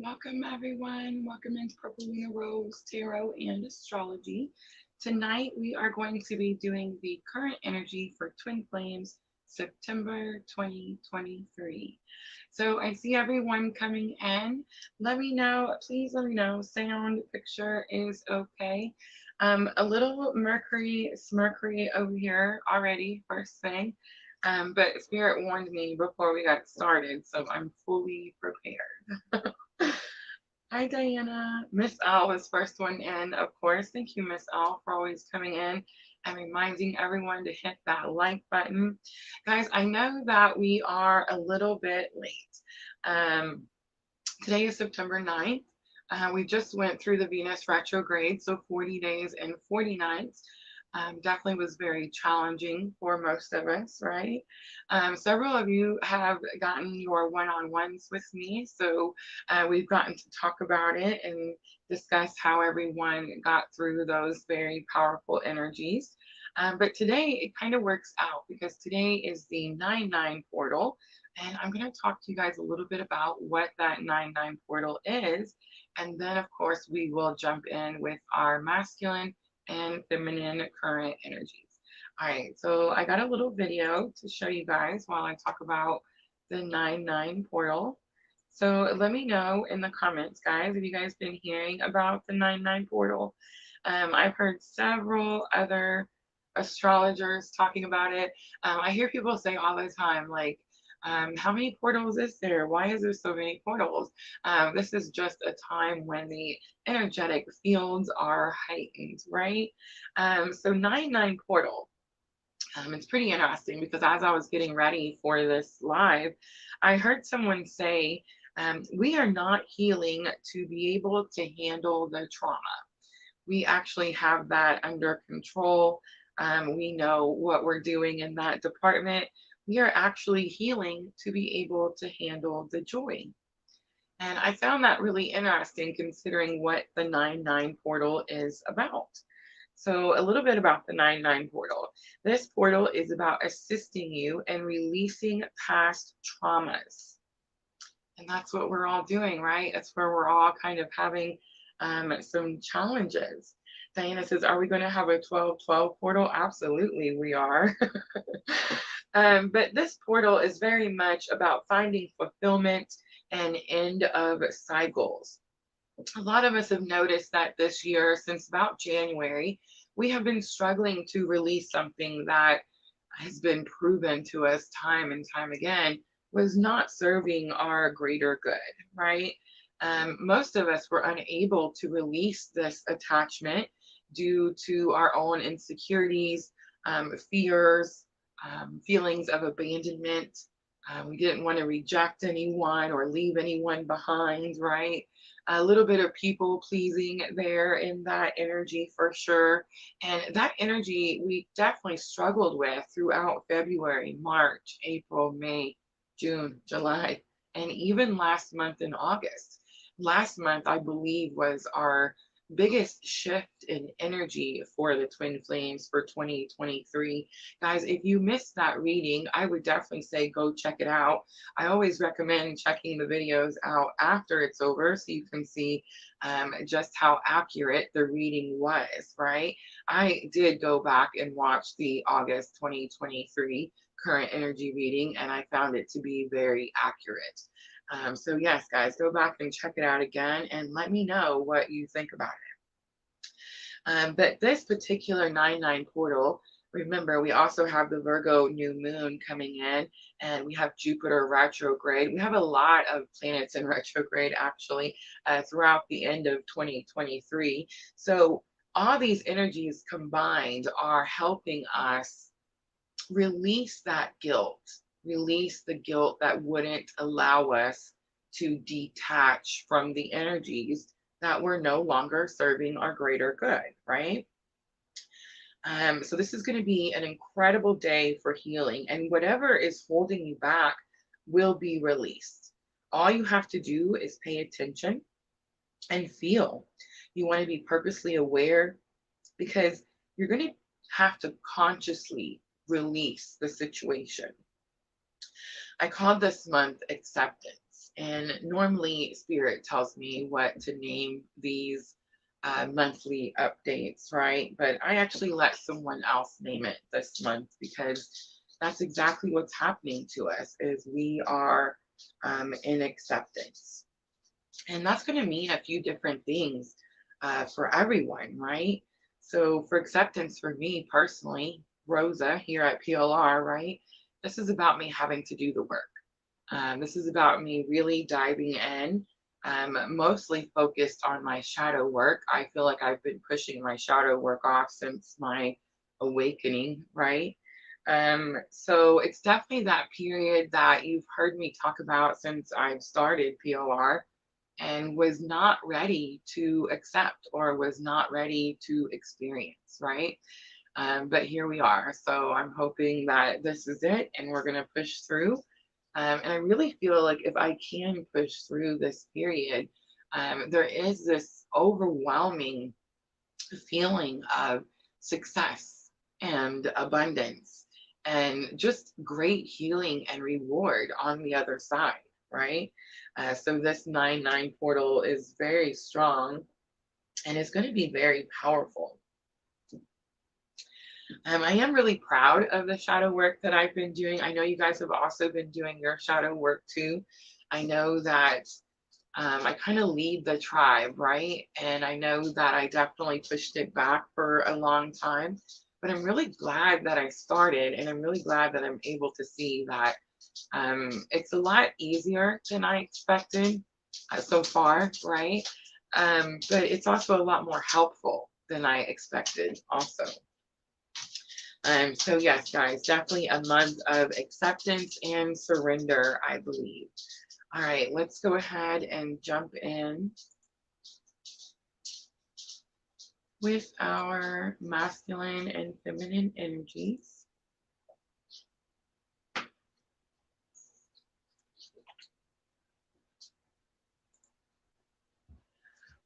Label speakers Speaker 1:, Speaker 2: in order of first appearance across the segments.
Speaker 1: Welcome, everyone. Welcome into Purple Lunar Rose Tarot and Astrology. Tonight, we are going to be doing the current energy for Twin Flames September 2023. So, I see everyone coming in. Let me know, please let me know. Sound picture is okay. A little smirkery over here already, first thing. But Spirit warned me before we got started, so I'm fully prepared. Hi, Diana. Miss L was first one in, of course. Thank you, Miss L, for always coming in and reminding everyone to hit that like button. Guys, I know that we are a little bit late. Um, Today is September 9th. We just went through the Venus retrograde, so 40 days and 40 nights. Definitely was very challenging for most of us, right? Several of you have gotten your one-on-ones with me, so we've gotten to talk about it and discuss how everyone got through those very powerful energies. But today it kind of works out because today is the 9-9 portal, and I'm going to talk to you guys a little bit about what that 9-9 portal is. And then, of course, we will jump in with our masculine and feminine current energies. All right, so I got a little video to show you guys while I talk about the 9-9 portal. So let me know in the comments, guys, if you guys been hearing about the 9-9 portal. I've heard several other astrologers talking about it. I hear people say all the time, like, how many portals is there? Why is there so many portals? This is just a time when the energetic fields are heightened, right? So 9-9 portal. It's pretty interesting because as I was getting ready for this live, I heard someone say, we are not healing to be able to handle the trauma. We actually have that under control. We know what we're doing in that department. We are actually healing to be able to handle the joy. And I found that really interesting considering what the 9-9 portal is about. So, a little bit about the 9-9 portal. This portal is about assisting you in releasing past traumas. And that's what we're all doing, right? That's where we're all kind of having some challenges. Diana says, are we going to have a 12-12 portal? Absolutely, we are. But this portal is very much about finding fulfillment and end of cycles. A lot of us have noticed that this year, since about January, we have been struggling to release something that has been proven to us time and time again was not serving our greater good, right? Most of us were unable to release this attachment due to our own insecurities, fears, feelings of abandonment. We didn't want to reject anyone or leave anyone behind, right? A little bit of people pleasing there in that energy for sure. And that energy we definitely struggled with throughout February, March, April, May, June, July, and even last month in August. Last month, I believe, was our biggest shift in energy for the twin flames for 2023. Guys, if you missed that reading, I would definitely say go check it out. I always recommend checking the videos out after it's over so you can see just how accurate the reading was, right? I did go back and watch the August 2023 current energy reading, and I found it to be very accurate. So yes, guys, go back and check it out again and let me know what you think about it. But this particular 9-9 portal, remember, we also have the Virgo new moon coming in, and we have Jupiter retrograde. We have a lot of planets in retrograde actually throughout the end of 2023. So all these energies combined are helping us release that guilt, release the guilt that wouldn't allow us to detach from the energies that were no longer serving our greater good, right? So this is going to be an incredible day for healing, and whatever is holding you back will be released. All you have to do is pay attention and feel. You want to be purposely aware because you're going to have to consciously release the situation. I called this month acceptance. And normally, Spirit tells me what to name these monthly updates, right? But I actually let someone else name it this month because that's exactly what's happening to us is we are in acceptance. And that's going to mean a few different things for everyone, right? So for acceptance for me personally, Rosa here at PLR, right? This is about me having to do the work. This is about me really diving in, mostly focused on my shadow work. I feel like I've been pushing my shadow work off since my awakening, right? So it's definitely that period that you've heard me talk about since I've started PLR and was not ready to accept or was not ready to experience, right? But here we are. So I'm hoping that this is it and we're going to push through. And I really feel like if I can push through this period, there is this overwhelming feeling of success and abundance and just great healing and reward on the other side, right? So this 9-9 portal is very strong and it's going to be very powerful. I am really proud of the shadow work that I've been doing. I know you guys have also been doing your shadow work too. I know that I kind of lead the tribe, right? And I know that I definitely pushed it back for a long time, but I'm really glad that I started and I'm really glad that I'm able to see that it's a lot easier than I expected so far, right? But it's also a lot more helpful than I expected also. So yes, guys, definitely a month of acceptance and surrender, I believe. All right, let's go ahead and jump in with our masculine and feminine energies.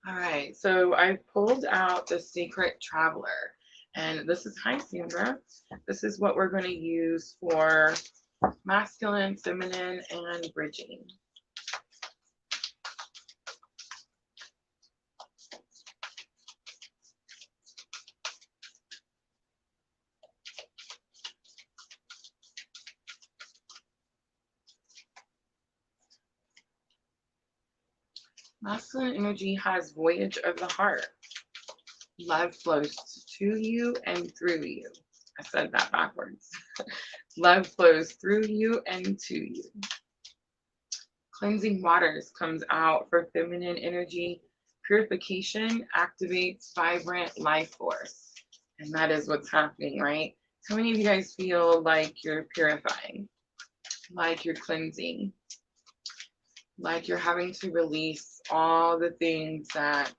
Speaker 1: All right, so I pulled out the Secret Traveler. And this is, hi Sandra, this is what we're going to use for masculine, feminine, and bridging. Masculine energy has voyage of the heart. Love flows to you and through you. I said that backwards. Love flows through you and to you. Cleansing waters comes out for feminine energy. Purification activates vibrant life force. And that is what's happening, right? How many of you guys feel like you're purifying, like you're cleansing, like you're having to release all the things that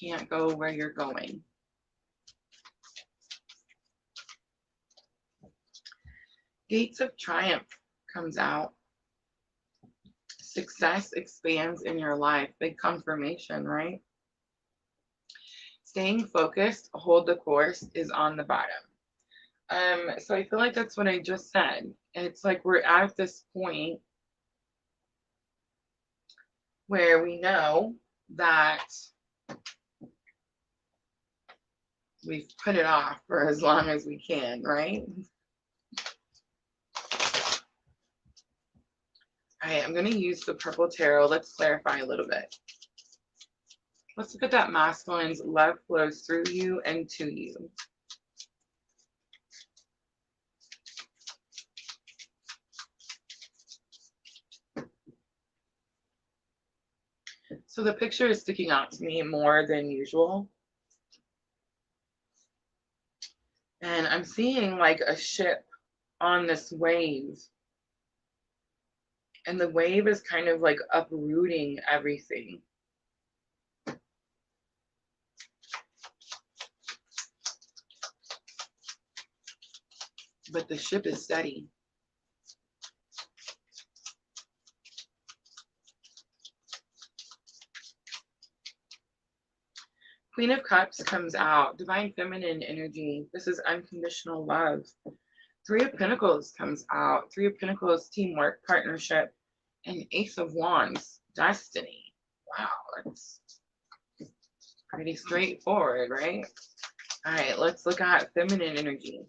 Speaker 1: can't go where you're going? Gates of triumph comes out. Success expands in your life. Big confirmation, right? Staying focused, hold the course is on the bottom. So I feel like that's what I just said. It's like we're at this point where we know that we've put it off for as long as we can, right? All right, I'm going to use the purple tarot. Let's clarify a little bit. Let's look at that masculine's love flows through you and to you. So the picture is sticking out to me more than usual. And I'm seeing like a ship on this wave. And the wave is kind of like uprooting everything. But the ship is steady. Queen of Cups comes out, divine feminine energy. This is unconditional love. Three of Pentacles comes out. Three of Pentacles, teamwork, partnership, and Ace of Wands, destiny. Wow, that's pretty straightforward, right? All right, let's look at feminine energy.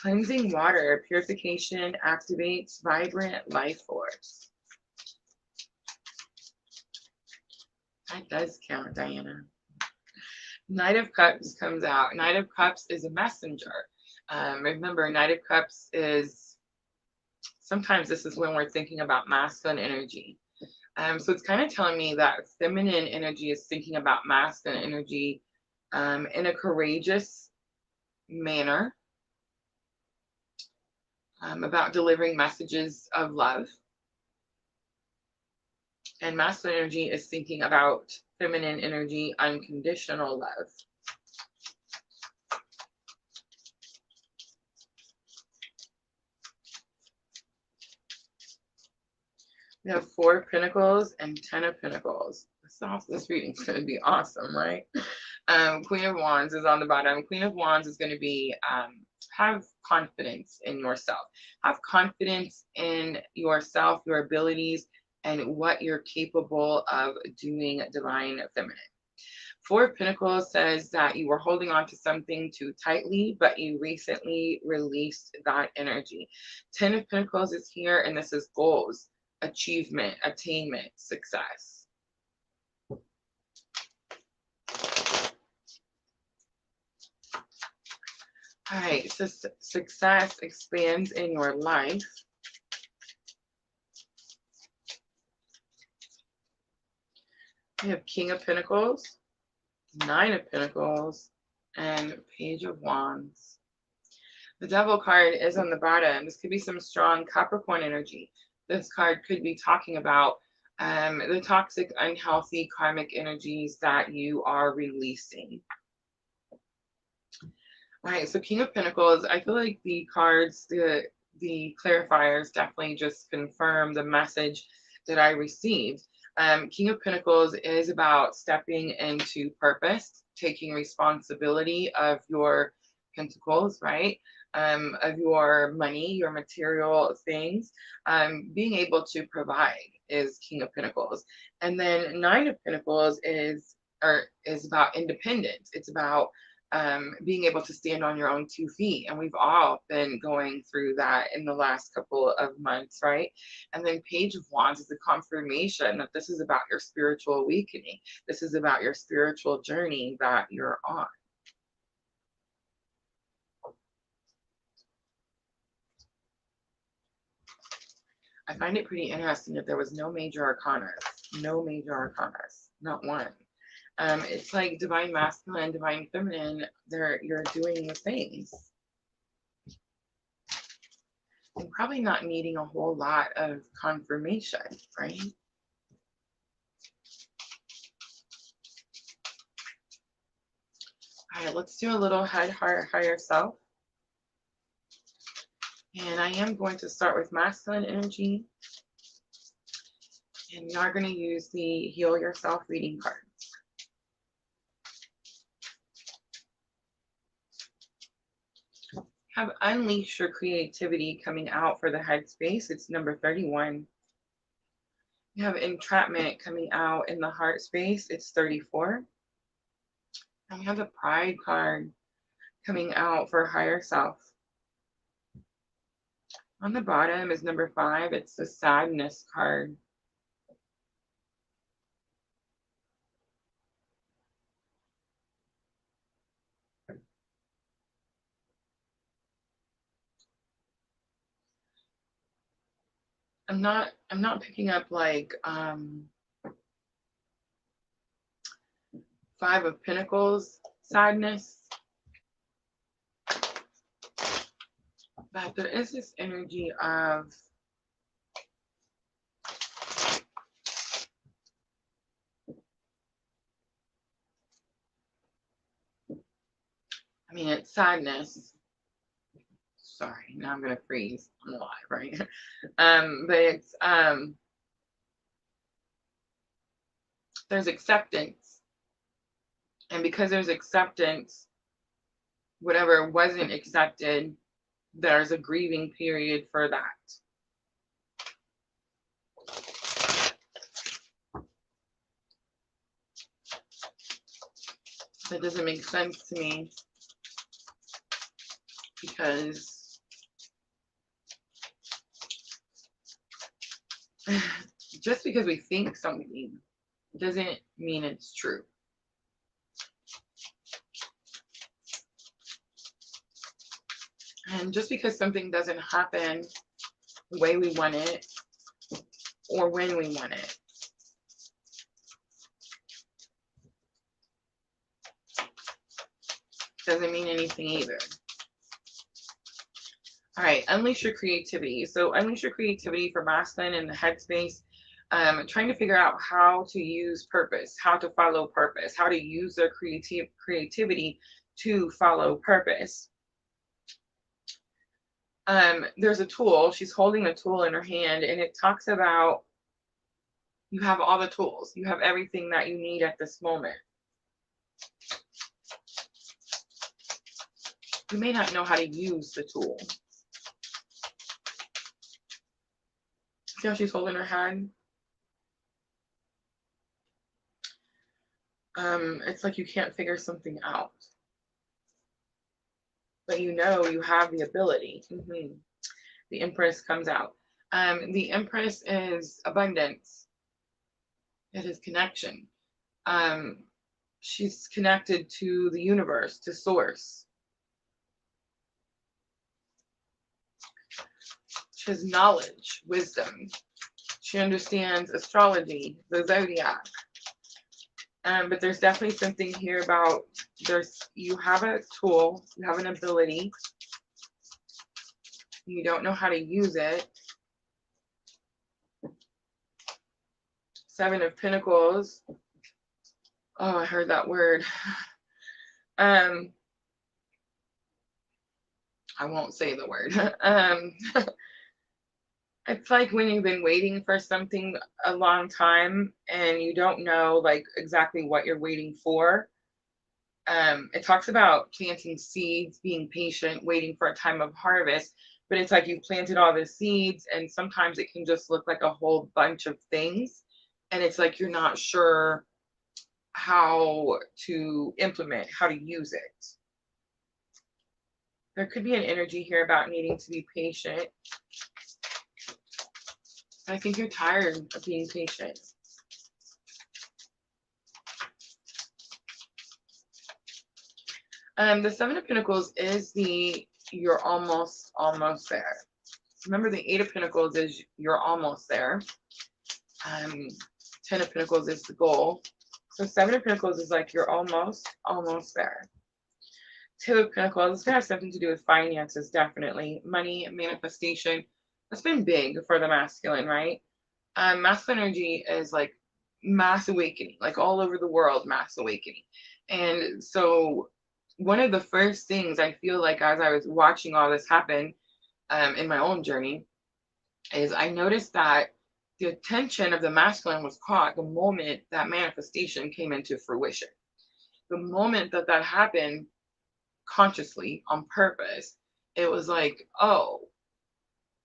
Speaker 1: Cleansing water, purification, activates vibrant life force. That does count, Diana. Knight of Cups comes out. Knight of Cups is a messenger. Remember, Knight of Cups is, sometimes this is when we're thinking about masculine energy. So it's kind of telling me that feminine energy is thinking about masculine energy in a courageous manner, about delivering messages of love. And masculine energy is thinking about feminine energy, unconditional love. We have Four of Pentacles and Ten of Pentacles. This reading's going to be awesome, right? Queen of Wands is on the bottom. Queen of Wands is going to be have confidence in yourself. Have confidence in yourself, your abilities, and what you're capable of doing, divine feminine. Four of Pentacles says that you were holding on to something too tightly, but you recently released that energy. Ten of Pentacles is here, and this is goals, achievement, attainment, success. All right, so success expands in your life. We have King of Pentacles, Nine of Pentacles, and Page of Wands. The Devil card is on the bottom. This could be some strong Capricorn energy. This card could be talking about the toxic, unhealthy, karmic energies that you are releasing. All right, so King of Pentacles, I feel like the cards, the clarifiers definitely just confirm the message that I received. King of Pentacles is about stepping into purpose, taking responsibility of your pentacles, right? Of your money, your material things, being able to provide is King of Pentacles. And then Nine of Pentacles is about independence. It's about being able to stand on your own 2 feet. And we've all been going through that in the last couple of months, right? And then Page of Wands is a confirmation that this is about your spiritual awakening. This is about your spiritual journey that you're on. I find it pretty interesting that there was no major arcanas, not one. It's like divine masculine, divine feminine, you're doing the things. And probably not needing a whole lot of confirmation, right? All right, let's do a little head, heart, higher self. And I am going to start with masculine energy. And we are going to use the Heal Yourself reading cards. Have Unleash Your Creativity coming out for the headspace. It's number 31. You have Entrapment coming out in the heart space. It's 34. And we have the Pride card coming out for higher self. On the bottom is number 5. It's the Sadness card. I'm not picking up like 5 of Pentacles sadness. But there is this energy of it's sadness. Sorry, now I'm gonna freeze. I'm alive, right? But it's there's acceptance. And because there's acceptance, whatever wasn't accepted, there's a grieving period for that. That doesn't make sense to me, because just because we think something doesn't mean it's true. And just because something doesn't happen the way we want it or when we want it, doesn't mean anything either. All right, unleash your creativity. So unleash your creativity for masculine in the headspace, trying to figure out how to use purpose, how to follow purpose, how to use their creativity to follow purpose. There's a tool. She's holding a tool in her hand, and it talks about you have all the tools. You have everything that you need at this moment. You may not know how to use the tool. See how she's holding her hand? It's like you can't figure something out, but you know you have the ability. The Empress comes out. The Empress is abundance. It is connection. She's connected to the universe, to source. She has knowledge, wisdom. She understands astrology, the zodiac. But there's definitely something here about you have a tool, you have an ability, you don't know how to use it. Seven of Pentacles. Oh, I heard that word. I won't say the word. It's like when you've been waiting for something a long time and you don't know like exactly what you're waiting for. It talks about planting seeds, being patient, waiting for a time of harvest, but it's like you've planted all the seeds, and sometimes it can just look like a whole bunch of things, and it's like you're not sure how to implement, how to use it. There could be an energy here about needing to be patient. I think you're tired of being patient. The Seven of Pentacles is you're almost there. Remember, the Eight of Pentacles is you're almost there. 10 of Pentacles is the goal. So Seven of Pentacles is like you're almost there. Two of Pentacles is going to have something to do with finances, definitely. Money, manifestation. That's been big for the masculine, right? Masculine energy is like mass awakening, like all over the world, mass awakening. And so one of the first things I feel like as I was watching all this happen in my own journey is I noticed that the attention of the masculine was caught the moment that manifestation came into fruition. The moment that that happened consciously, on purpose, it was like, oh,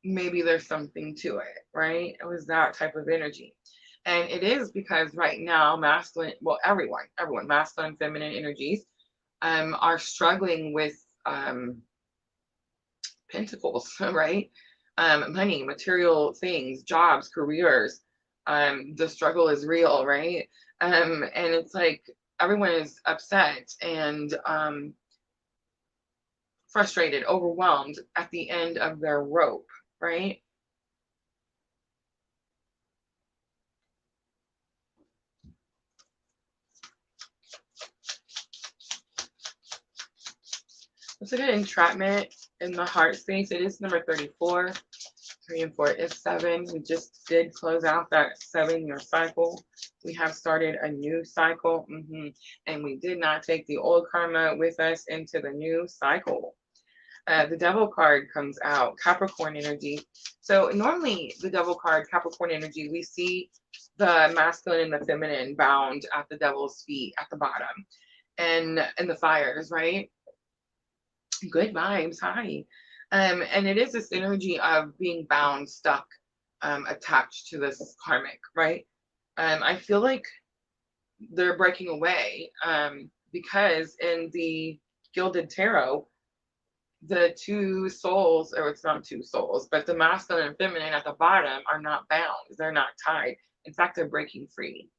Speaker 1: maybe there's something to it, right? It was that type of energy. And it is because right now, masculine, well, everyone, masculine, feminine energies are struggling with pentacles, right? Money, material things, jobs, careers. The struggle is real, right? And it's like everyone is upset and frustrated, overwhelmed at the end of their rope, right? Let's look at entrapment in the heart space. It is number 34. 3 and 4 is 7. We just did close out that 7-year cycle. We have started a new cycle, and we did not take the old karma with us into the new cycle. The Devil card comes out, Capricorn energy. So normally the Devil card, Capricorn energy, we see the masculine and the feminine bound at the Devil's feet at the bottom, and the fires, right? Good vibes. Hi. And it is this energy of being bound, stuck, attached to this karmic, right? I feel like they're breaking away, because in the Gilded Tarot, the two souls, or it's not two souls, but the masculine and feminine at the bottom are not bound. They're not tied. In fact, they're breaking free.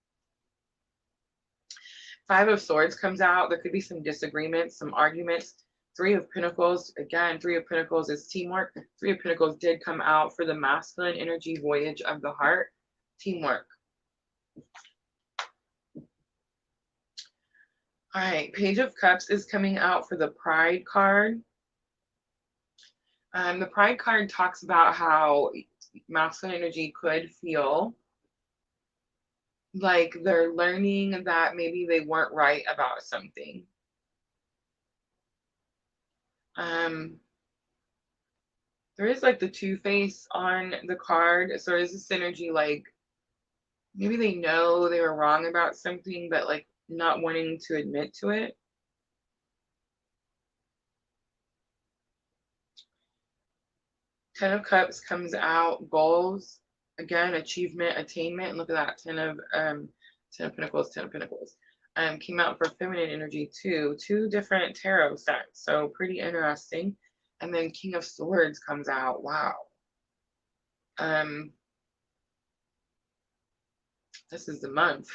Speaker 1: Five of Swords comes out. There could be some disagreements, some arguments. Three of Pentacles, again, Three of Pentacles is teamwork. Three of Pentacles did come out for the masculine energy, Voyage of the Heart, teamwork. All right, Page of Cups is coming out for the Pride card. The Pride card talks about how masculine energy could feel like they're learning that maybe they weren't right about something. There is like the Two-Face on the card. So there's this energy like maybe they know they were wrong about something, but like not wanting to admit to it. Ten of Cups comes out, goals, again, achievement, attainment. And look at that, Ten of Pentacles, Ten of Pentacles. Came out for feminine energy too. Two different tarot sets, so pretty interesting. And then King of Swords comes out. Wow. This is the month.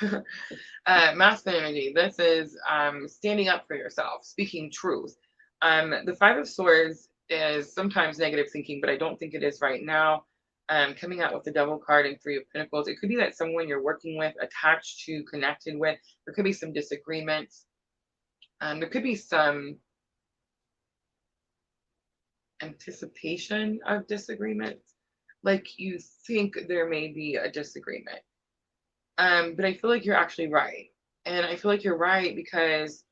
Speaker 1: Masculine energy. This is standing up for yourself, speaking truth. The Five of Swords is sometimes negative thinking, but I don't think it is right now. Coming out with the Devil card and Three of Pentacles. It could be that someone you're working with, attached to, connected with, there could be some disagreements. There could be some anticipation of disagreements. Like you think there may be a disagreement. But I feel like you're actually right. And I feel like you're right because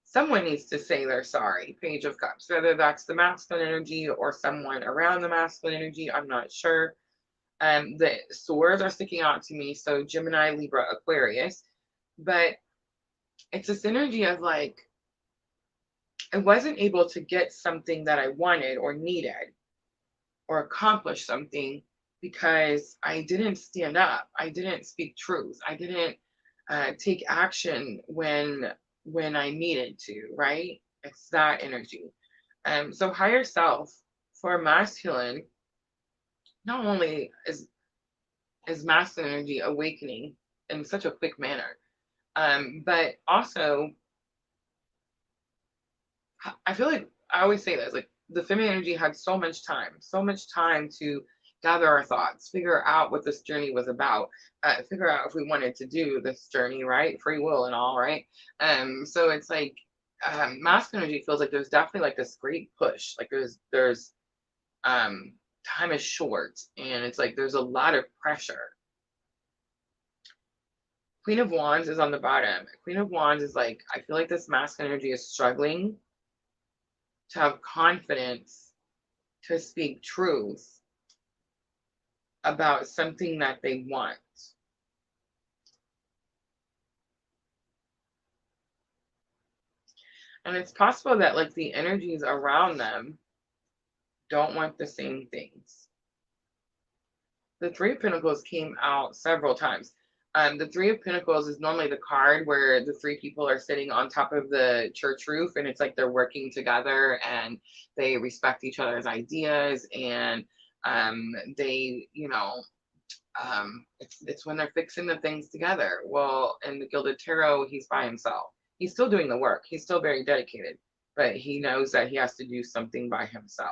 Speaker 1: someone needs to say they're sorry, Page of Cups, whether that's the masculine energy or someone around the masculine energy, I'm not sure. The swords are sticking out to me, so Gemini, Libra, Aquarius. But it's this energy of like, I wasn't able to get something that I wanted or needed or accomplish something because I didn't stand up. I didn't speak truth. I didn't take action when I needed to, right? It's that energy. So higher self for masculine, not only is masculine energy awakening in such a quick manner, but also I feel like I always say this, like the feminine energy had so much time to gather our thoughts, figure out what this journey was about, figure out if we wanted to do this journey, right? Free will and all, right? So it's like masculine energy feels like there's definitely like this great push, like there's time is short, and it's like there's a lot of pressure. Queen of Wands is on the bottom. Queen of Wands is like, I feel like this masculine energy is struggling to have confidence to speak truth about something that they want. And it's possible that like the energies around them don't want the same things. The Three of Pentacles came out several times. The Three of Pentacles is normally the card where the three people are sitting on top of the church roof, and it's like they're working together and they respect each other's ideas, and they, it's when they're fixing the things together. Well, in the Gilded Tarot, he's by himself. He's still doing the work. He's still very dedicated, but he knows that he has to do something by himself.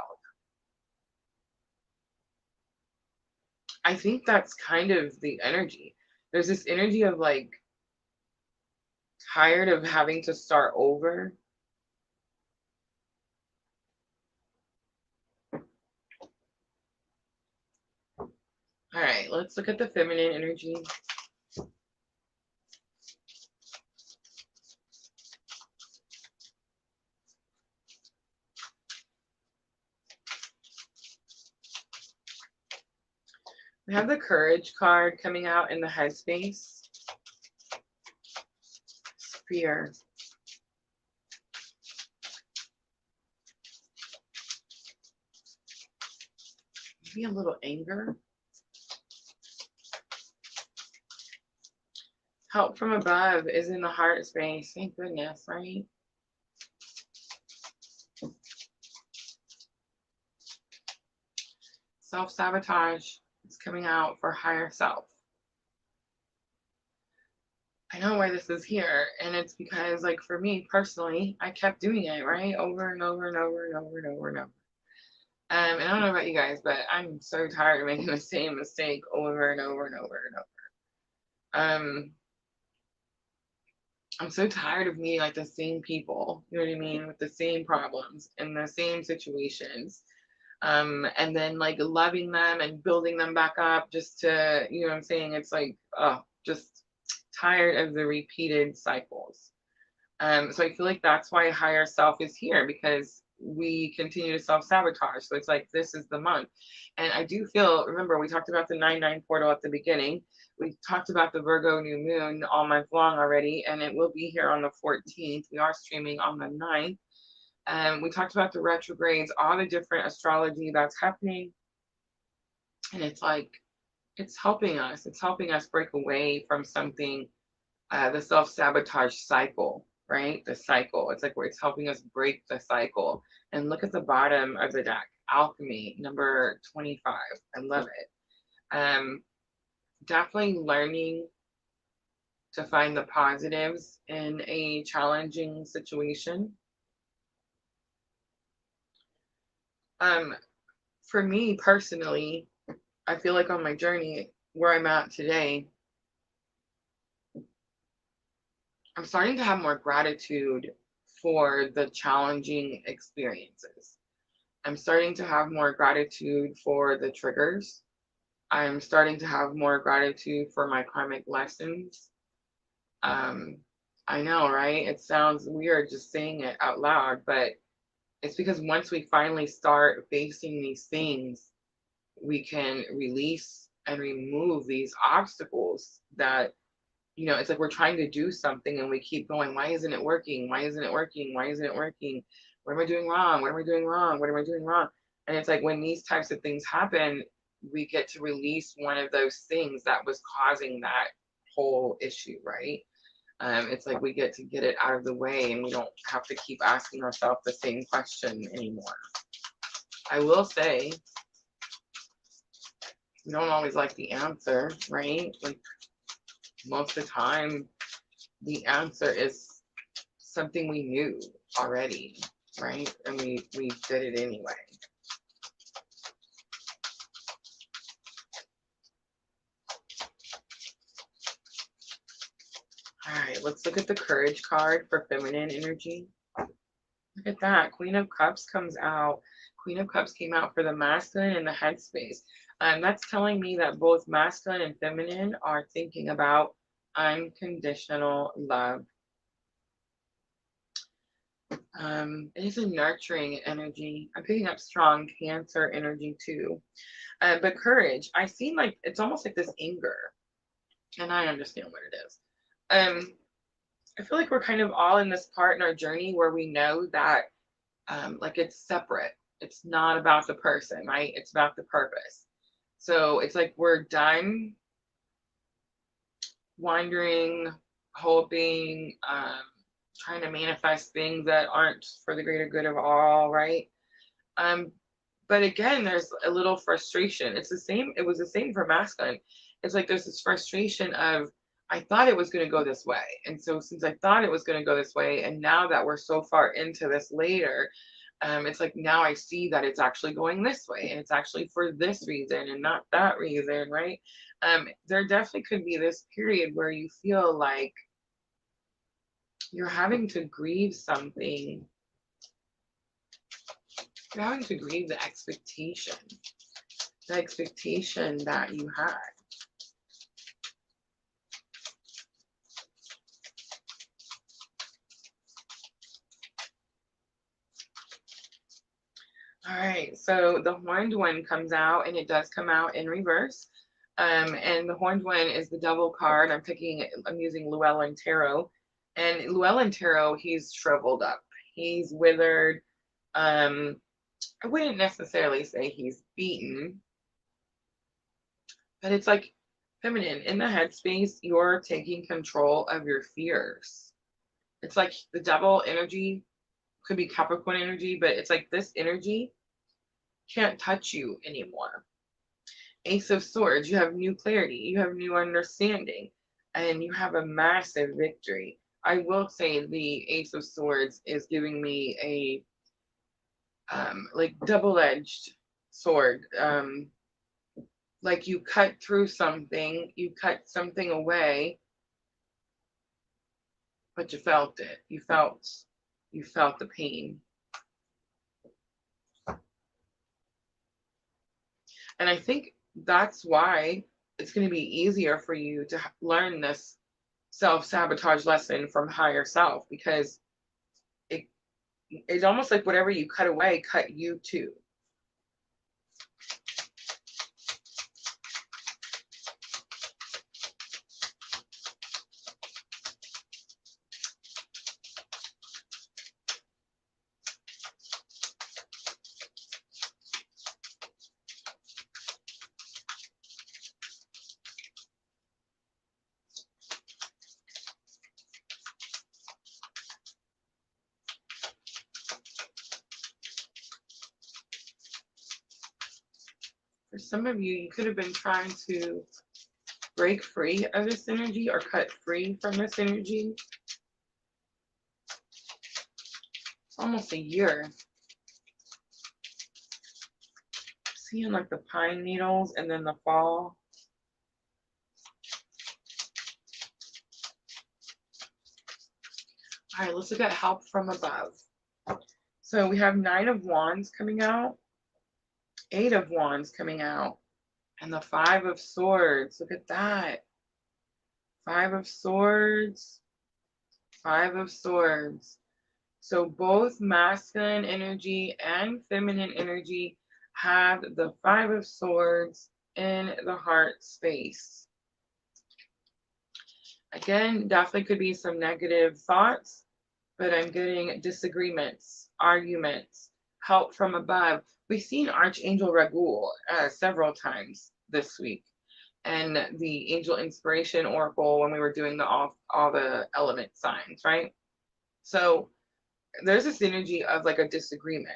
Speaker 1: I think that's kind of the energy. There's this energy of like tired of having to start over. All right, let's look at the feminine energy. We have the Courage card coming out in the headspace. Fear. maybe a little anger. Help from above is in the heart space. Thank goodness, right? Self-sabotage is coming out for higher self. I know why this is here, and it's because, like, for me personally, I kept doing it, right? Over and over and over and over and over and over. And I don't know about you guys, but I'm so tired of making the same mistake over and over and over and over. I'm so tired of meeting like the same people, you know what I mean, with the same problems and the same situations. And then like loving them and building them back up just to, you know what I'm saying? It's like, oh, just tired of the repeated cycles. So I feel like that's why higher self is here, because we continue to self-sabotage. So it's like, this is the month. And I do feel, remember, we talked about the 9/9 portal at the beginning. We talked about the Virgo new moon all month long already, and it will be here on the 14th. We are streaming on the 9th. We talked about the retrogrades, all the different astrology that's happening. And it's like, it's helping us. It's helping us break away from something, the self-sabotage cycle, right? The cycle. It's like where it's helping us break the cycle. And look at the bottom of the deck, alchemy, number 25. I love it. Definitely learning to find the positives in a challenging situation. For me personally, I feel like on my journey where I'm at today, I'm starting to have more gratitude for the challenging experiences. I'm starting to have more gratitude for the triggers. I'm starting to have more gratitude for my karmic lessons. I know, right? It sounds weird just saying it out loud, but it's because once we finally start facing these things, we can release and remove these obstacles that, you know, it's like we're trying to do something and we keep going, why isn't it working? Why isn't it working? Why isn't it working? What am I doing wrong? What am I doing wrong? What am I doing wrong? And it's like when these types of things happen, we get to release one of those things that was causing that whole issue, right? It's like we get to get it out of the way and we don't have to keep asking ourselves the same question anymore. I will say, we don't always like the answer, right? Like most of the time, the answer is something we knew already, right? And we did it anyway. All right, let's look at the courage card for feminine energy. Look at that. Queen of Cups comes out. Queen of Cups came out for the masculine and the headspace. That's telling me that both masculine and feminine are thinking about unconditional love. It is a nurturing energy. I'm picking up strong Cancer energy too. But courage, I see like it's almost like this anger, and I understand what it is. I feel like we're kind of all in this part in our journey where we know that like it's separate. It's not about the person, right? It's about the purpose. So it's like we're done wandering, hoping, trying to manifest things that aren't for the greater good of all, right? But again, there's a little frustration. It's the same. It was the same for masculine. It's like there's this frustration of, I thought it was going to go this way. And so since I thought it was going to go this way, and now that we're so far into this later, it's like now I see that it's actually going this way and it's actually for this reason and not that reason, right? There definitely could be this period where you feel like you're having to grieve something. You're having to grieve the expectation that you had. All right, so the horned one comes out, and it does come out in reverse. And the horned one is the devil card. I'm using Llewellyn Tarot. And Llewellyn Tarot, he's shriveled up. He's withered. I wouldn't necessarily say he's beaten, But it's like feminine in the headspace, you're taking control of your fears. It's like the devil energy could be Capricorn energy, but it's like this energy can't touch you anymore. Ace of Swords, you have new clarity, you have new understanding, and you have a massive victory. I will say the Ace of Swords is giving me a like double-edged sword. Like you cut through something, you cut something away, but you felt it. You felt the pain. And I think that's why it's going to be easier for you to learn this self-sabotage lesson from higher self, because it's almost like whatever you cut away cut you too. For some of you, you could have been trying to break free of this energy or cut free from this energy. Almost a year. Seeing like the pine needles and then the fall. All right, let's look at help from above. So we have 9 of Wands coming out, 8 of Wands coming out, and the 5 of Swords. Look at that. 5 of Swords, 5 of Swords. So both masculine energy and feminine energy have the 5 of Swords in the heart space. Again, definitely could be some negative thoughts, but I'm getting disagreements, arguments, help from above. We've seen Archangel Raguel several times this week, and the Angel Inspiration Oracle when we were doing all the element signs, right? So there's this energy of like a disagreement.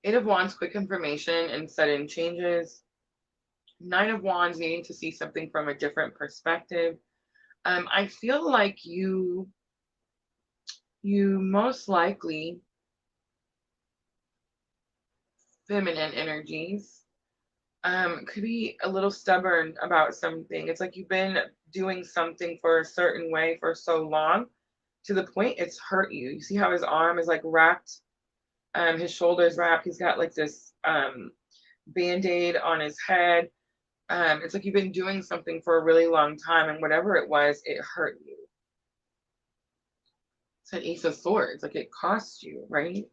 Speaker 1: Eight of Wands, quick information and sudden changes. 9 of Wands, needing to see something from a different perspective. I feel like you most likely, feminine energies, could be a little stubborn about something. It's like you've been doing something for a certain way for so long to the point it's hurt you. You see how his arm is like wrapped, his shoulders wrapped. He's got like this band-aid on his head. It's like you've been doing something for a really long time, and whatever it was, it hurt you. It's an Ace of Swords, like it cost you, right?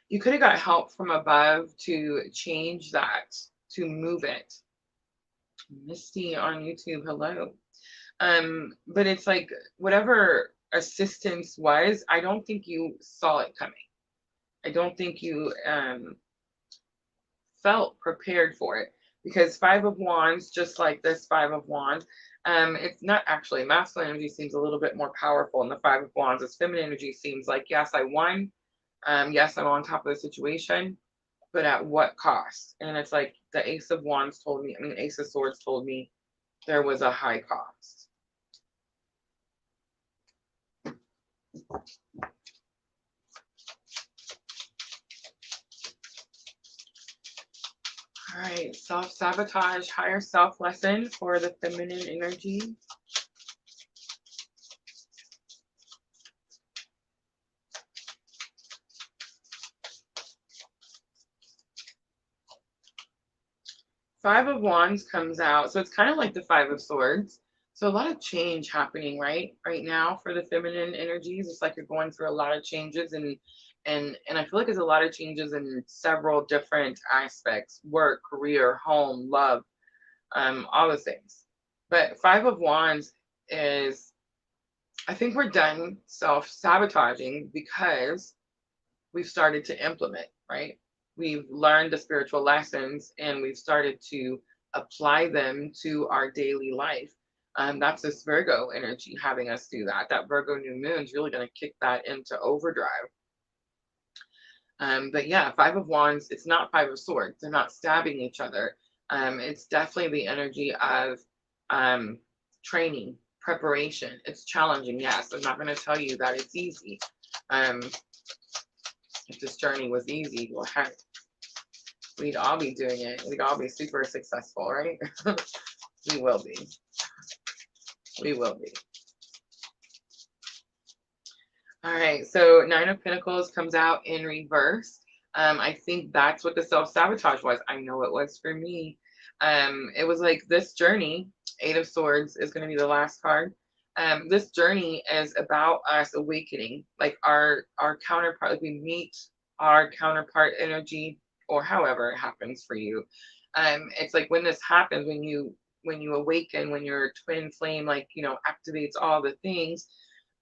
Speaker 1: You could have got help from above to change that, to move it. Misty on YouTube, hello. But it's like whatever assistance was, I don't think you saw it coming. I don't think you felt prepared for it, because 5 of Wands, just like this 5 of Wands, it's not actually, masculine energy seems a little bit more powerful in the 5 of Wands. As feminine energy seems like, yes, I won. Yes, I'm on top of the situation, but at what cost? And it's like the Ace of Wands told me, Ace of Swords told me there was a high cost. All right, self-sabotage, higher self lesson for the feminine energy. Five of Wands comes out. So it's kind of like the 5 of Swords. So a lot of change happening right now for the feminine energies. It's like you're going through a lot of changes, and I feel like there's a lot of changes in several different aspects: work, career, home, love, all the things. But Five of Wands is, I think we're done self-sabotaging because we've started to implement, right? We've learned the spiritual lessons and we've started to apply them to our daily life. That's this Virgo energy having us do that. That Virgo new moon is really going to kick that into overdrive. But yeah, Five of Wands, it's not Five of Swords. They're not stabbing each other. It's definitely the energy of training, preparation. It's challenging, yes. I'm not going to tell you that it's easy. If this journey was easy, well, heck, we'd all be doing it. We'd all be super successful, right? We will be. We will be. All right, so Nine of Pentacles comes out in reverse. I think that's what the self-sabotage was. I know it was for me. It was like this journey, Eight of Swords is going to be the last card. This journey is about us awakening, like our counterpart, like we meet our counterpart energy, or however it happens for you. It's like when this happens, when you awaken, when your twin flame, like, you know, activates all the things,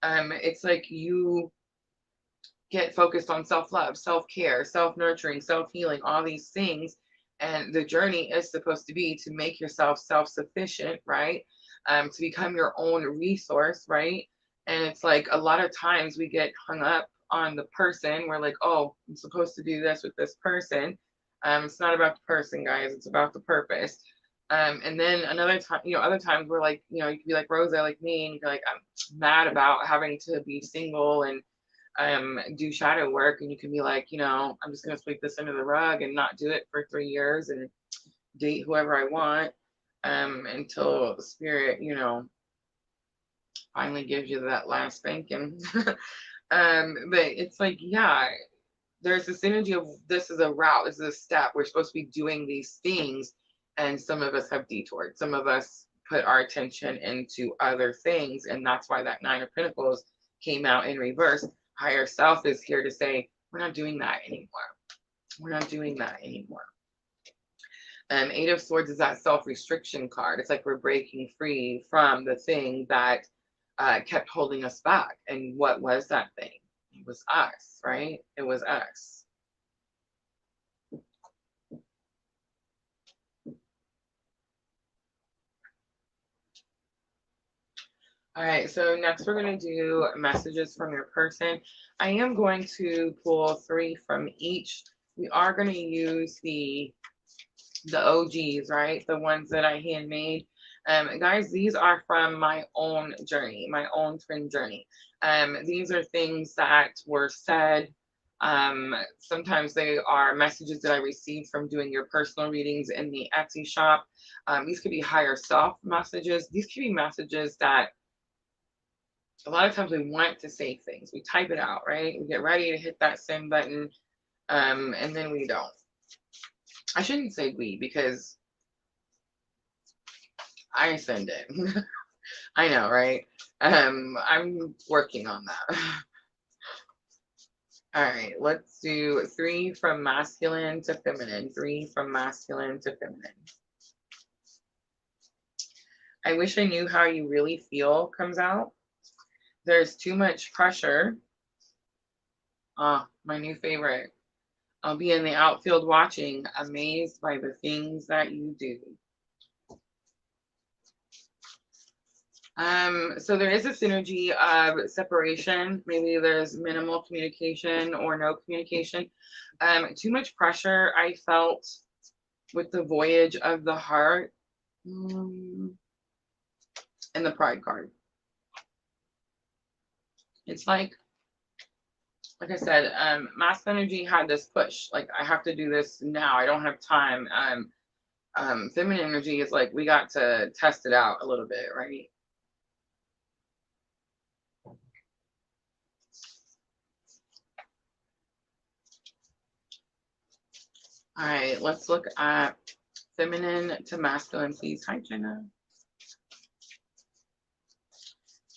Speaker 1: it's like you get focused on self-love, self-care, self-nurturing, self-healing, all these things. And the journey is supposed to be to make yourself self-sufficient, right? To become your own resource, right? And it's like a lot of times we get hung up on the person. We're like, oh, I'm supposed to do this with this person. It's not about the person, guys. It's about the purpose. And then another time, you know, other times we're like, you know, you can be like Rosa, like me, and you're like, I'm mad about having to be single and do shadow work. And you can be like, you know, I'm just going to sweep this under the rug and not do it for 3 years and date whoever I want until spirit, you know, finally gives you that last spanking. But it's like, yeah, there's this energy of this is a route, this is a step. We're supposed to be doing these things. And some of us have detoured. Some of us put our attention into other things. And that's why that Nine of Pentacles came out in reverse. Higher self is here to say, we're not doing that anymore. We're not doing that anymore. Eight of Swords is that self-restriction card. It's like we're breaking free from the thing that kept holding us back. And what was that thing? It was us, right? It was us. All right, so next we're going to do messages from your person. I am going to pull 3 from each. We are going to use the OGs, right? The ones that I handmade. Guys, these are from my own journey, my own twin journey. These are things that were said. Sometimes they are messages that I received from doing your personal readings in the Etsy shop. These could be higher self messages. These could be messages that a lot of times we want to say things. We type it out, right? We get ready to hit that send button, and then we don't. I shouldn't say we, because I send it. I know, right? I'm working on that. All right, let's do 3 from masculine to feminine. 3 from masculine to feminine. I wish I knew how you really feel comes out. There's too much pressure. Ah, my new favorite. I'll be in the outfield watching, amazed by the things that you do. So there is this energy of separation. Maybe there's minimal communication or no communication. Too much pressure I felt with the voyage of the heart and the pride card. It's like I said, masculine energy had this push. Like, I have to do this now. I don't have time. Feminine energy is like, we got to test it out a little bit, right? All right, let's look at feminine to masculine, please. Hi, Jenna.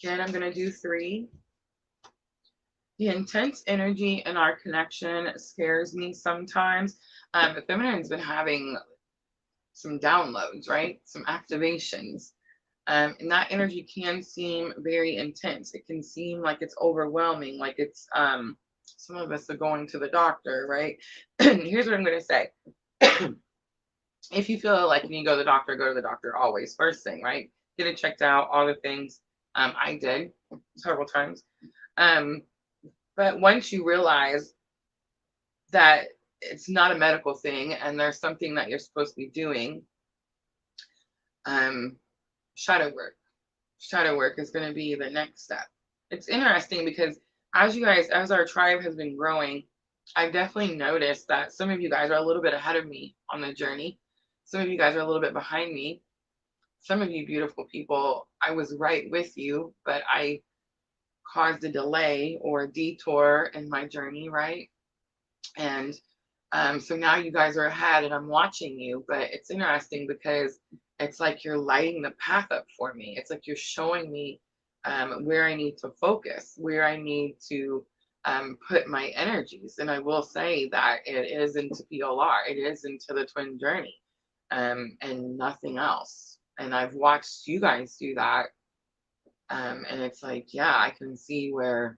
Speaker 1: Again, I'm going to do 3. The intense energy in our connection scares me sometimes. Feminine's been having some downloads, right? Some activations. And that energy can seem very intense. It can seem like it's overwhelming, like it's some of us are going to the doctor, right? Here's what I'm going to say. If you feel like you need to go to the doctor, go to the doctor always. First thing, right? Get it checked out, all the things. I did several times. But once you realize that it's not a medical thing and there's something that you're supposed to be doing, shadow work. Shadow work is going to be the next step. It's interesting because as our tribe has been growing, I've definitely noticed that some of you guys are a little bit ahead of me on the journey. Some of you guys are a little bit behind me. Some of you beautiful people, I was right with you, but I caused a delay or a detour in my journey, right? And so now you guys are ahead and I'm watching you, but it's interesting because it's like you're lighting the path up for me. It's like you're showing me where I need to focus, where I need to put my energies. And I will say that it is into PLR, it is into the twin journey, and nothing else. And I've watched you guys do that. And it's like, yeah, I can see where,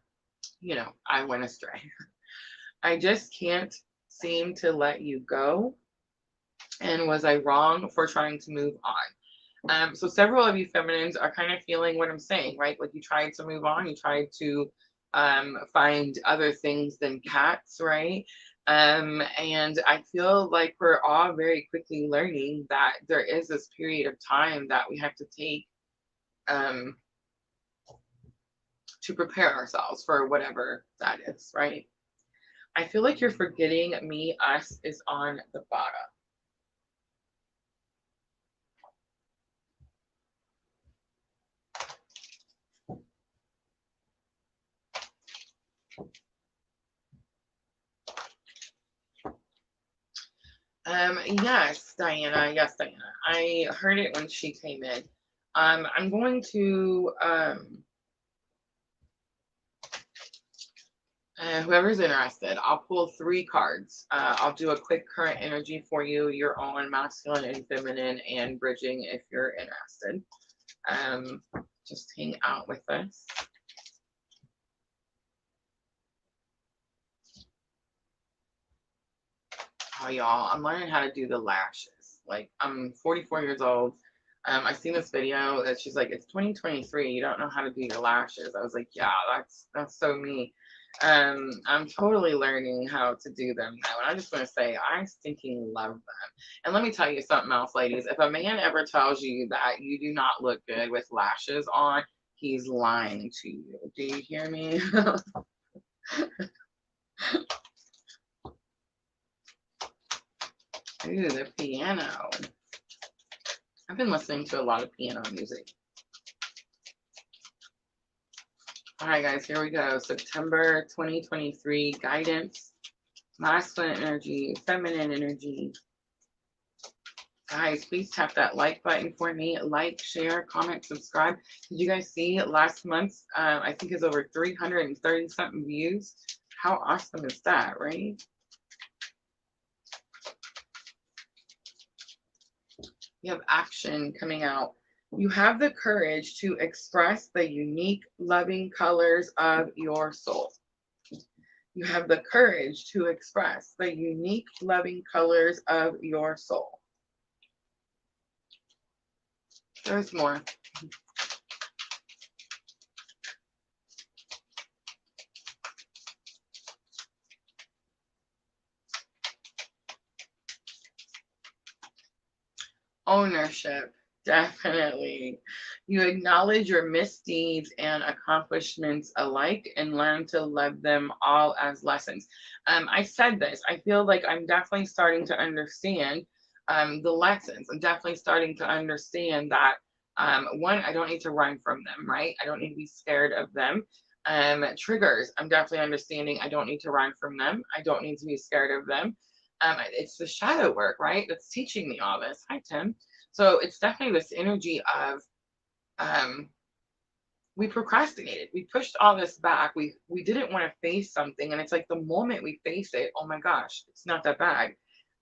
Speaker 1: I went astray. I just can't seem to let you go. And was I wrong for trying to move on? So several of you feminines are kind of feeling what I'm saying, right? Like you tried to move on, you tried to find other things than cats, right? And I feel like we're all very quickly learning that there is this period of time that we have to take to prepare ourselves for whatever that is, right? I feel like you're forgetting me, us is on the bottom. Yes, Diana. Yes, Diana. I heard it when she came in. I'm going to whoever's interested, I'll pull 3 cards. I'll do a quick current energy for you, your own masculine and feminine, and bridging if you're interested. Just hang out with us. Oh, y'all, I'm learning how to do the lashes. Like, I'm 44 years old. I seen this video that she's like, it's 2023, you don't know how to do your lashes. I was like, yeah, that's so me. I'm totally learning how to do them now. And I just want to say, I stinking love them. And let me tell you something else, ladies. If a man ever tells you that you do not look good with lashes on, he's lying to you. Do you hear me? Ooh, the piano. I've been listening to a lot of piano music. All right, guys, here we go. September 2023 guidance, masculine energy, feminine energy. Guys, please tap that like button for me. Like, share, comment, subscribe. Did you guys see last month? I think it's over 330 something views. How awesome is that, right? You have action coming out. You have the courage to express the unique, loving colors of your soul. You have the courage to express the unique, loving colors of your soul. There's more. Ownership, definitely. You acknowledge your misdeeds and accomplishments alike and learn to love them all as lessons. I said this, I feel like I'm definitely starting to understand the lessons. I'm definitely starting to understand that, one, I don't need to run from them, right? I don't need to be scared of them. Triggers, I'm definitely understanding I don't need to run from them. I don't need to be scared of them. It's the shadow work, right? That's teaching me all this. Hi, Tim. So it's definitely this energy of we procrastinated. We pushed all this back. We didn't want to face something. And it's like the moment we face it, oh my gosh, it's not that bad.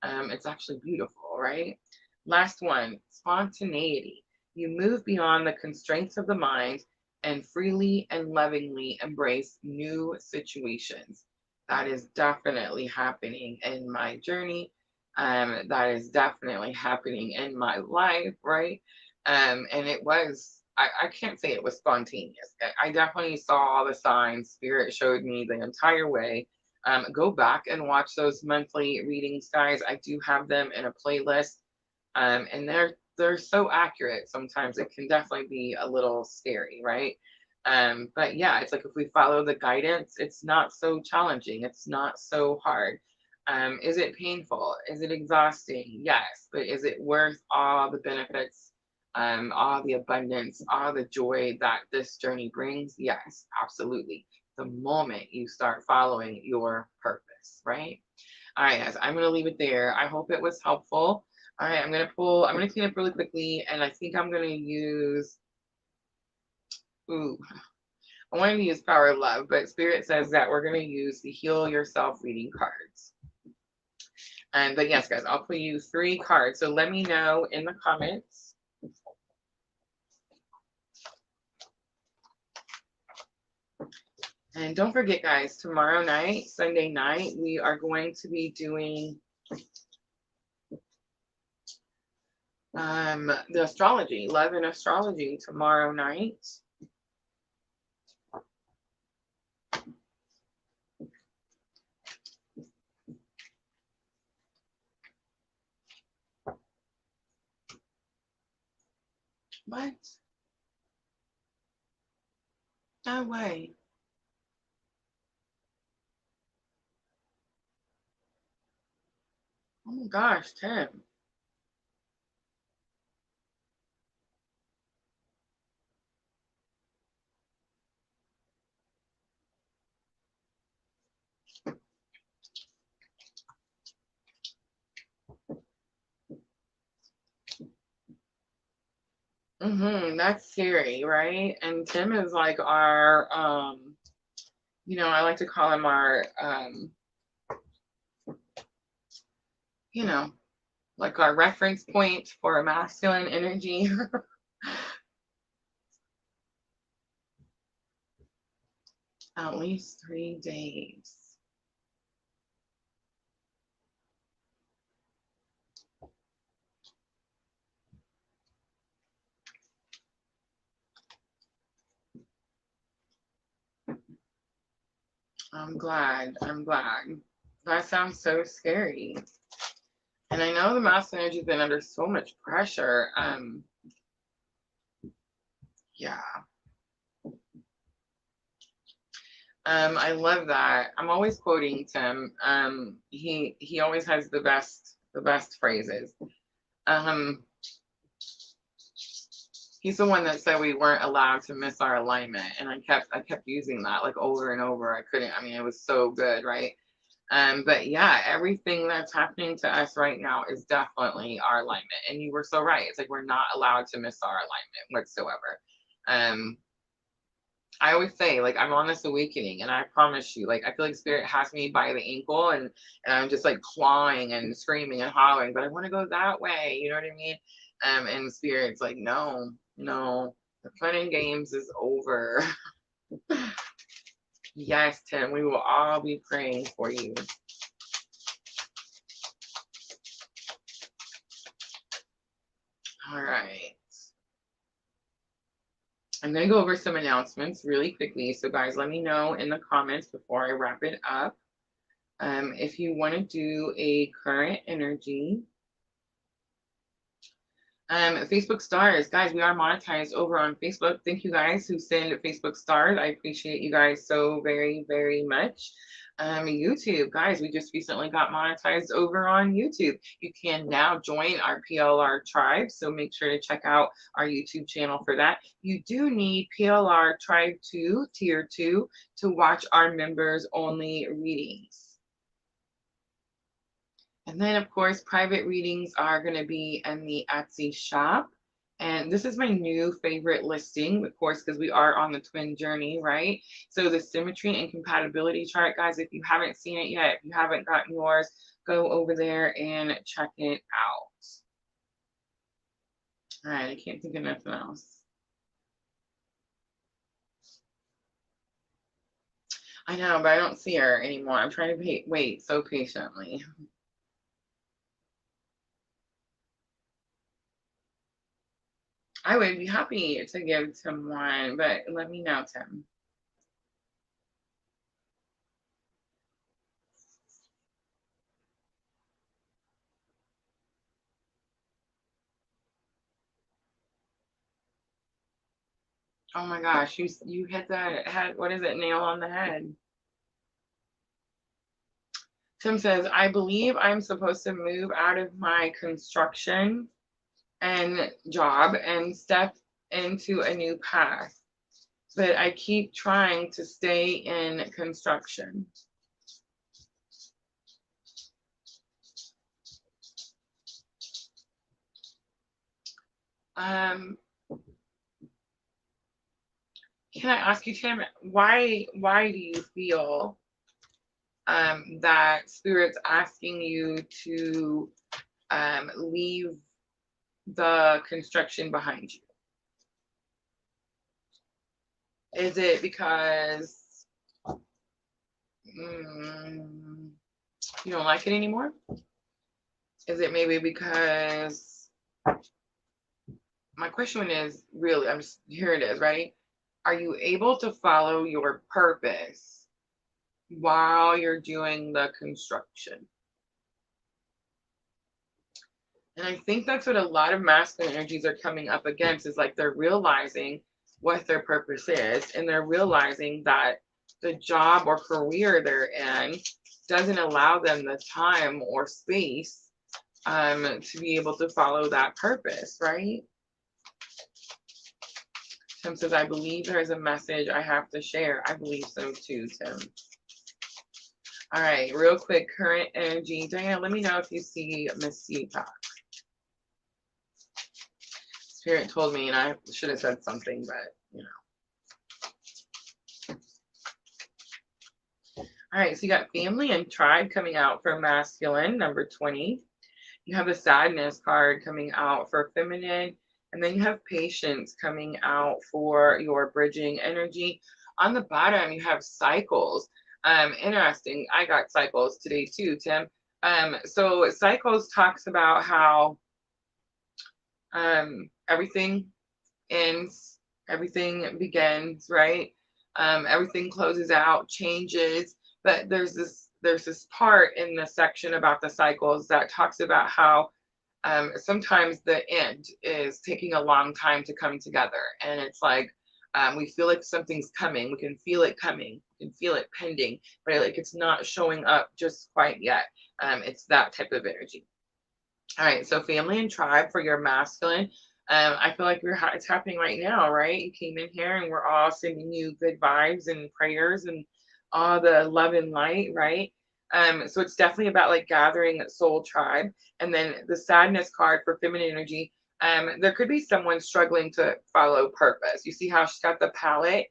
Speaker 1: It's actually beautiful, right? Last one, spontaneity. You move beyond the constraints of the mind and freely and lovingly embrace new situations. That is definitely happening in my journey. That is definitely happening in my life, right? And it was, I can't say it was spontaneous. I definitely saw all the signs. Spirit showed me the entire way. Go back and watch those monthly readings, guys. I do have them in a playlist, and they're so accurate. Sometimes it can definitely be a little scary, right? But yeah, it's like if we follow the guidance, it's not so challenging. It's not so hard. Is it painful? Is it exhausting? Yes, but is it worth all the benefits, all the abundance, all the joy that this journey brings? Yes, absolutely. The moment you start following your purpose, right? All right, guys, I'm going to leave it there. I hope it was helpful. All right, I'm going to clean up really quickly, and I think I'm going to use, ooh, I wanted to use Power of Love, but Spirit says that we're going to use the Heal Yourself reading cards. But yes, guys, I'll put you 3 cards. So let me know in the comments. And don't forget, guys, tomorrow night, Sunday night, we are going to be doing the astrology, love and astrology tomorrow night. What? No way. Oh my gosh, Tim. That's scary, right? And Tim is like our, I like to call him our, like our reference point for masculine energy. At least 3 days. I'm glad. That sounds so scary. And I know the masculine energy has been under so much pressure. Yeah. I love that. I'm always quoting Tim. He always has the best phrases. He's the one that said we weren't allowed to miss our alignment, and I kept using that like over and over. I couldn't. I mean, it was so good, right? But yeah, everything that's happening to us right now is definitely our alignment. And you were so right. It's like we're not allowed to miss our alignment whatsoever. I always say, like, I'm on this awakening, and I promise you, like, I feel like Spirit has me by the ankle, and I'm just like clawing and screaming and hollering, but I want to go that way. You know what I mean? And Spirit's like, no, the fun and games is over. Yes, Tim, we will all be praying for you. All right. I'm going to go over some announcements really quickly. So guys, let me know in the comments before I wrap it up. If you want to do a current energy, Facebook stars, guys, we are monetized over on Facebook. Thank you guys who send Facebook stars. I appreciate you guys so very, very much. YouTube, guys, we just recently got monetized over on YouTube. You can now join our PLR tribe, so make sure to check out our YouTube channel for that. You do need PLR Tribe 2, Tier 2, to watch our members only readings. And then, of course, private readings are going to be in the Etsy shop. And this is my new favorite listing, of course, because we are on the twin journey, right? So the symmetry and compatibility chart, guys, if you haven't seen it yet, if you haven't gotten yours, go over there and check it out. All right, I can't think of nothing else. I know, but I don't see her anymore. I'm trying to wait so patiently. I would be happy to give Tim one, but let me know, Tim. Oh my gosh, you hit that head. What is it? Nail on the head. Tim says, I believe I'm supposed to move out of my construction and job and step into a new path, but I keep trying to stay in construction. Um, can I ask you, Tim, why do you feel that Spirit's asking you to leave the construction behind you? Is it because you don't like it anymore? Is it maybe because, my question is really, here it is, right? Are you able to follow your purpose while you're doing the construction? And I think that's what a lot of masculine energies are coming up against, is like they're realizing what their purpose is, and they're realizing that the job or career they're in doesn't allow them the time or space to be able to follow that purpose, right? Tim says, I believe there is a message I have to share. I believe so too, Tim. All right, real quick, current energy. Diana, let me know if you see Miss Utah. Spirit told me, and I should have said something, but you know. All right, so you got family and tribe coming out for masculine, number 20. You have the sadness card coming out for feminine, and then you have patience coming out for your bridging energy. On the bottom, you have cycles. Interesting. I got cycles today too, Tim. So cycles talks about how everything ends, everything begins, right? Everything closes out, changes, but there's this part in the section about the cycles that talks about how sometimes the end is taking a long time to come together, and it's like we feel like something's coming, we can feel it coming, we can feel it pending, but like it's not showing up just quite yet. It's that type of energy. All right, so family and tribe for your masculine. I feel like it's happening right now, right? You came in here and we're all sending you good vibes and prayers and all the love and light, right? So it's definitely about like gathering soul tribe. And then the sadness card for feminine energy. There could be someone struggling to follow purpose. You see how she's got the palette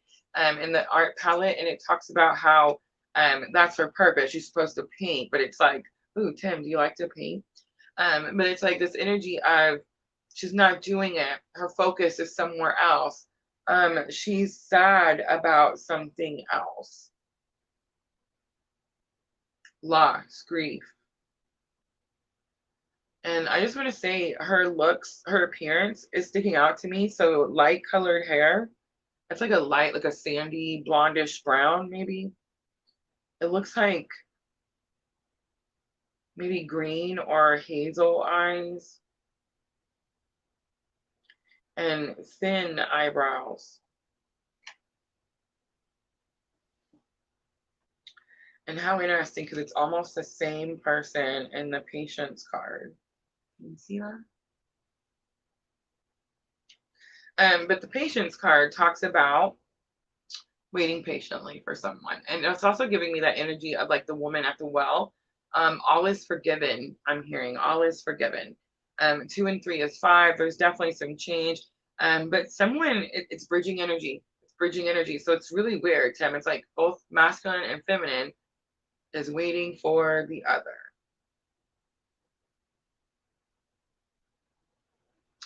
Speaker 1: in the art palette, and it talks about how that's her purpose. She's supposed to paint, but it's like, ooh, Tim, do you like to paint? But it's like this energy of she's not doing it. Her focus is somewhere else. She's sad about something else. Loss, grief. And I just want to say her looks, her appearance is sticking out to me. So light colored hair. It's like like a sandy blondish brown, maybe. It looks like maybe green or hazel eyes. And thin eyebrows. And how interesting, because it's almost the same person in the patience card. Can you see that? But the patience card talks about waiting patiently for someone. And it's also giving me that energy of like the woman at the well. All is forgiven, I'm hearing. All is forgiven. 2 and 3 is 5. There's definitely some change. But someone, it's bridging energy. It's bridging energy. So it's really weird, Tim. It's like both masculine and feminine is waiting for the other.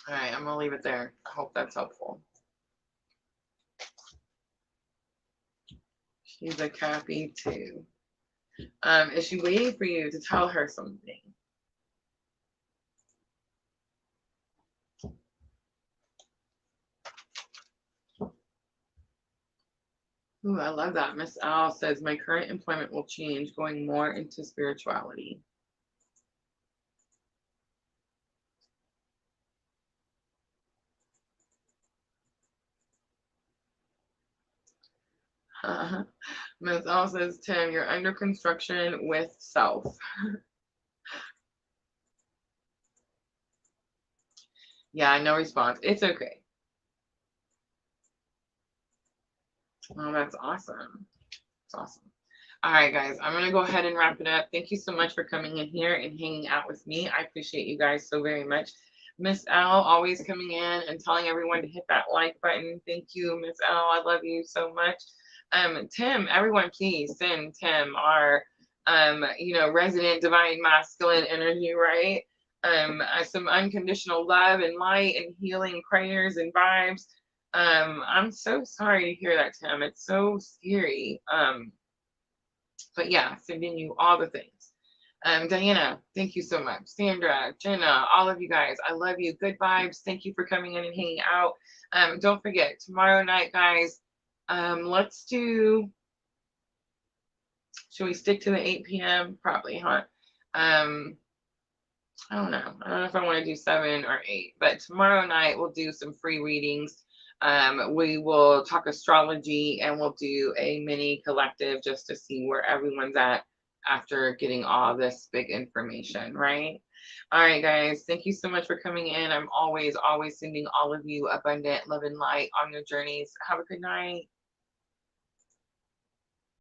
Speaker 1: All right, I'm gonna leave it there. I hope that's helpful. She's a Cappy too. Is she waiting for you to tell her something? Ooh, I love that. Miss Al says, my current employment will change, going more into spirituality. Miss Al says, Tim, you're under construction with self. Yeah, no response. It's okay. Oh, that's awesome. That's awesome. All right, guys, I'm going to go ahead and wrap it up. Thank you so much for coming in here and hanging out with me. I appreciate you guys so very much. Miss L always coming in and telling everyone to hit that like button. Thank you, Miss L. I love you so much. Tim, everyone, please send Tim our, resident divine masculine energy, right? Some unconditional love and light and healing prayers and vibes. I'm so sorry to hear that, Tim. It's so scary. But yeah, sending you all the things. Diana, thank you so much. Sandra, Jenna, all of you guys, I love you. Good vibes. Thank you for coming in and hanging out. Don't forget, tomorrow night, guys, let's do, should we stick to the 8 p.m.? Probably, huh? I don't know. I don't know if I want to do 7 or 8, but tomorrow night we'll do some free readings. We will talk astrology and we'll do a mini collective just to see where everyone's at after getting all this big information, right? All right, guys, thank you so much for coming in. I'm always sending all of you abundant love and light on your journeys. Have a good night.